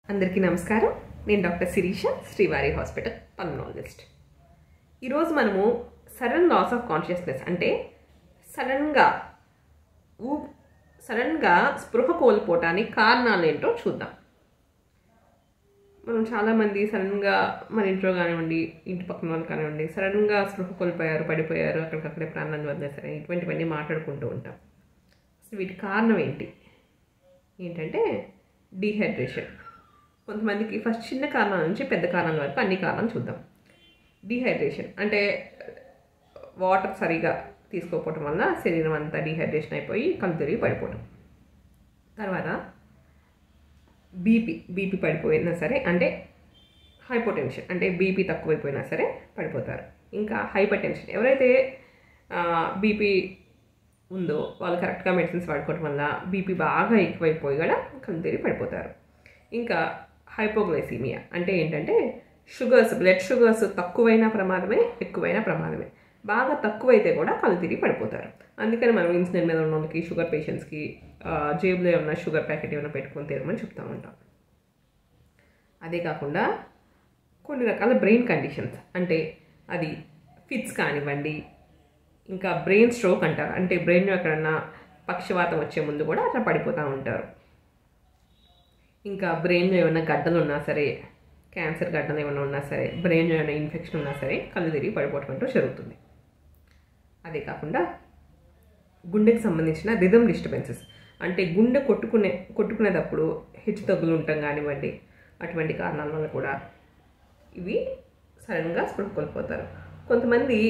అందరికీ నమస్కారం. నేను డాక్టర్ శిరీష, శ్రీవారి హాస్పిటల్ పల్మనాలజిస్ట్. ఈరోజు మనము సడన్ లాస్ ఆఫ్ కాన్షియస్నెస్ అంటే సడన్గా స్పృహ కోల్పోవటానికి కారణాలు ఏంటో చూద్దాం. మనం చాలామంది సడన్గా మన ఇంట్లో కానివ్వండి, ఇంటి పక్కన వాళ్ళు కానివ్వండి, సడన్గా స్పృహ కోల్పోయారు, పడిపోయారు, అక్కడికక్కడే ప్రాణాన్ని వదిలేసారు, ఇటువంటివన్నీ మాట్లాడుకుంటూ ఉంటాం. అసలు వీటి కారణం ఏంటంటే డీహైడ్రేషన్. కొంతమందికి ఫస్ట్ చిన్న కారణాల నుంచి పెద్ద కారణాల వరకు అన్ని కారణాలు చూద్దాం. డీహైడ్రేషన్ అంటే వాటర్ సరిగా తీసుకోకపోవటం వల్ల శరీరం అంతా డీహైడ్రేషన్ అయిపోయి కళ్ళు తిరిగి పడిపోవడం. తర్వాత బీపీ పడిపోయినా సరే, అంటే హైపోటెన్షన్ అంటే బీపీ తక్కువైపోయినా సరే పడిపోతారు. ఇంకా హైపర్ టెన్షన్, ఎవరైతే బీపీ ఉందో వాళ్ళు కరెక్ట్గా మెడిసిన్స్ వాడుకోవడం వల్ల బీపీ బాగా ఎక్కువైపోయి కూడా కళ్ళు తిరిగి పడిపోతారు. ఇంకా హైపోగ్లైసీమియా అంటే ఏంటంటే బ్లడ్ షుగర్స్ తక్కువైనా ప్రమాదమే, ఎక్కువైనా ప్రమాదమే. బాగా తక్కువైతే కూడా కళ్ళు తిరిగి పడిపోతారు. అందుకని మనం ఇన్సులిన్ మీద ఉన్న వాళ్ళకి, షుగర్ పేషెంట్స్కి జేబులో ఏమన్నా షుగర్ ప్యాకెట్ ఏమైనా పెట్టుకొని తిరగమని చెప్తూ ఉంటాం. అదే కాకుండా కొన్ని రకాల బ్రెయిన్ కండిషన్స్, అంటే అది ఫిట్స్ కానివ్వండి, ఇంకా బ్రెయిన్ స్ట్రోక్ అంటారు, అంటే బ్రెయిన్లో ఎక్కడన్నా పక్షవాతం వచ్చే ముందు కూడా అట్లా పడిపోతూ ఉంటారు. ఇంకా బ్రెయిన్లో ఏమైనా గడ్డలు ఉన్నా సరే, క్యాన్సర్ గడ్డలు ఏమైనా ఉన్నా సరే, బ్రెయిన్లో ఏమైనా ఇన్ఫెక్షన్ ఉన్నా సరే కళ్ళు తిరిగి పడిపోవటం అంటూ జరుగుతుంది. అదే కాకుండా గుండెకి సంబంధించిన రిథమ్ డిస్టర్బెన్సెస్, అంటే గుండె కొట్టుకునేటప్పుడు హెచ్చు తగ్గులు ఉండటం కానివ్వండి, అటువంటి కారణాల వల్ల కూడా ఇవి సడన్గా స్పృహ కోల్పోతారు. కొంతమంది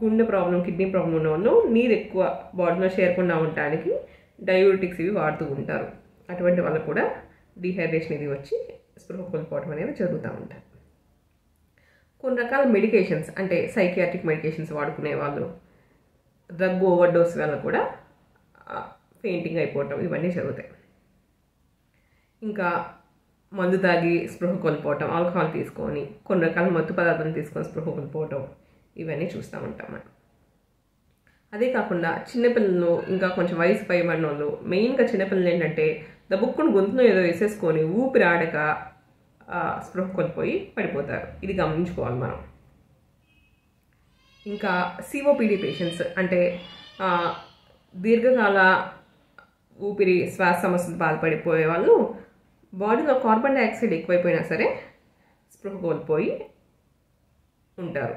గుండె ప్రాబ్లం, కిడ్నీ ప్రాబ్లం ఉన్న వాళ్ళు నీరు ఎక్కువ బాడీలో చేరకుండా ఉండటానికి డయూరిటిక్స్ ఇవి వాడుతూ ఉంటారు. అటువంటి వాళ్ళు కూడా డీహైడ్రేషన్ ఇది వచ్చి స్పృహ కోల్పోవడం అనేది జరుగుతూ ఉంటుంది. కొన్ని రకాల మెడికేషన్స్, అంటే సైకియాట్రిక్ మెడికేషన్స్ వాడుకునే వాళ్ళు, డ్రగ్ ఓవర్డోస్ వల్ల కూడా ఫెయింటింగ్ అయిపోవటం ఇవన్నీ జరుగుతాయి. ఇంకా మందు తాగి స్పృహ కోల్పోవటం, ఆల్కహాల్ తీసుకొని, కొన్ని రకాల మత్తు పదార్థాలు తీసుకొని స్పృహ కోల్పోవటం ఇవన్నీ చూస్తూ ఉంటాం మనం. అదే కాకుండా చిన్నపిల్లలు, ఇంకా కొంచెం వయసు పైబడిన వాళ్ళు, మెయిన్గా చిన్నపిల్లలు ఏంటంటే దబుక్కుని గొంతులో ఏదో వేసేసుకొని ఊపిరి ఆడక స్పృహ కోల్పోయి పడిపోతారు. ఇది గమనించుకోవాలి మనం. ఇంకా సిఓపిడి పేషెంట్స్, అంటే దీర్ఘకాల ఊపిరి శ్వాస సమస్యలు బాధపడిపోయే వాళ్ళు బాడీలో కార్బన్ డైఆక్సైడ్ ఎక్కువైపోయినా సరే స్పృహ కోల్పోయి ఉంటారు,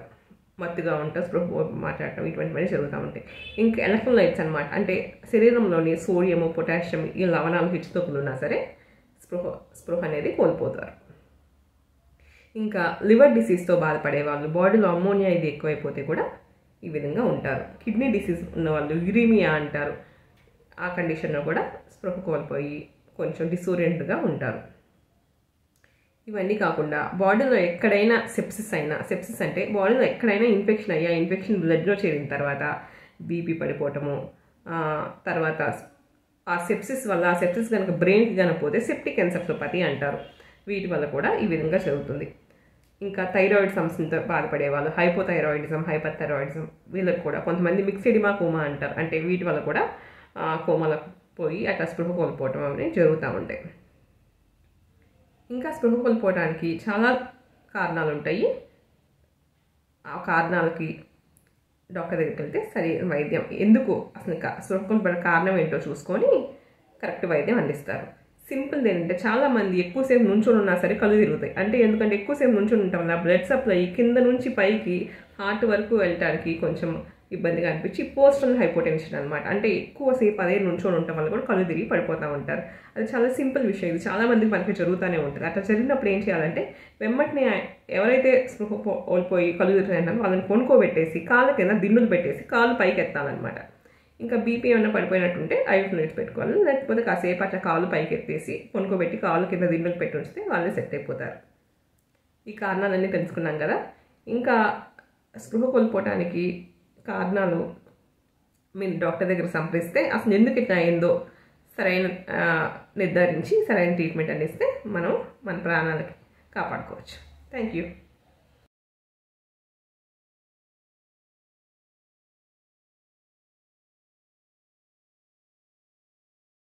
మత్తుగా ఉంటారు, స్పృహ మాట్లాడటం ఇటువంటివన్నీ జరుగుతూ ఉంటాయి. ఇంకా ఎలక్ట్రోలైట్స్ అనమాట, అంటే శరీరంలోని సోడియము, పొటాషియం ఈ లవణాలు హెచ్చుతగ్గులు ఉన్నా సరే స్పృహ అనేది కోల్పోతారు. ఇంకా లివర్ డిసీజ్తో బాధపడే వాళ్ళు, బాడీలో అమ్మోనియా ఇది ఎక్కువైపోతే కూడా ఈ విధంగా ఉంటారు. కిడ్నీ డిసీజ్ ఉన్న వాళ్ళు యురీమియా అంటారు, ఆ కండిషన్లో కూడా స్పృహ కోల్పోయి కొంచెం డిసోరియంట్గా ఉంటారు. ఇవన్నీ కాకుండా బాడీలో ఎక్కడైనా సెప్సిస్ అంటే బాడీలో ఎక్కడైనా ఇన్ఫెక్షన్ బ్లడ్లో చేరిన తర్వాత బీపీ పడిపోవటము, తర్వాత ఆ సెప్సిస్ కనుక బ్రెయిన్కి కనుకపోతే సెప్టిక్ ఎన్సెఫలోపతి అంటారు. వీటి వల్ల కూడా ఈ విధంగా జరుగుతుంది. ఇంకా థైరాయిడ్ సమస్యలతో బాధపడే వాళ్ళు, హైపోథైరాయిడిజం, హైపర్ థైరాయిడిజం, వీళ్ళకి కూడా కొంతమంది మిక్స్డ్ ఎడిమా కోమా అంటారు, అంటే వీటి వల్ల కూడా కోమాలకు పోయి అట్లా స్పృహ కోల్పోవటం అనేవి జరుగుతూ ఉంటాయి. ఇంకా స్పృహ కోల్పోవడానికి చాలా కారణాలు ఉంటాయి. ఆ కారణాలకి డాక్టర్ దగ్గరికి వెళ్తే సరైన వైద్యం, ఎందుకు అసలు స్పృహ కోల్పోవడానికి కారణం ఏంటో చూసుకొని కరెక్ట్ వైద్యం అందిస్తారు. సింపుల్ ఏంటంటే చాలామంది ఎక్కువసేపు నుంచొని ఉన్నా సరే కళ్ళు తిరుగుతాయి. అంటే ఎందుకంటే ఎక్కువసేపు నుంచొని ఉండటం వల్ల బ్లడ్ సప్లై కింద నుంచి పైకి హార్ట్ వరకు వెళ్ళటానికి కొంచెం ఇబ్బందిగా అనిపించి పోస్టల్ హైపోటెన్షన్ అనమాట, అంటే ఎక్కువసేపు అదే నుంచొని ఉండటం వల్ల కూడా కళ్ళు తిరిగి పడిపోతూ ఉంటారు. అది చాలా సింపుల్ విషయం, ఇది చాలామందికి మనకి జరుగుతూనే ఉంటుంది. అట్లా జరిగినప్పుడు ఏం చేయాలంటే వెంబటిని ఎవరైతే స్పృహ కోల్పోయి కళ్ళు తిరుగుతాయంటారో వాళ్ళని కొనుక్కోబెట్టేసి కాళ్ళ కింద దిండులు పెట్టేసి కాళ్ళు పైకి ఎత్తాలన్నమాట. ఇంకా బీపీ ఏమైనా పడిపోయినట్టుంటే ఐ ఫ్లూయిడ్స్ పెట్టుకోవాలి, లేకపోతే కాసేపు అట్లా కాళ్ళు పైకి ఎత్తేసి కొనుక్కోబెట్టి కాళ్ళు కింద దిండులు పెట్టి ఉంచితే వాళ్ళే సెట్ అయిపోతారు. ఈ కారణాలన్నీ తెలుసుకున్నాం కదా. ఇంకా స్పృహ కోల్పోవటానికి కారణాలు మీరు డాక్టర్ దగ్గర సంప్రదిస్తే అసలు ఎందుకు ఇట్లా అయిందో సరైన నిర్ధారించి సరైన ట్రీట్మెంట్ అందిస్తే మనం మన ప్రాణాలకి కాపాడుకోవచ్చు. Thank you.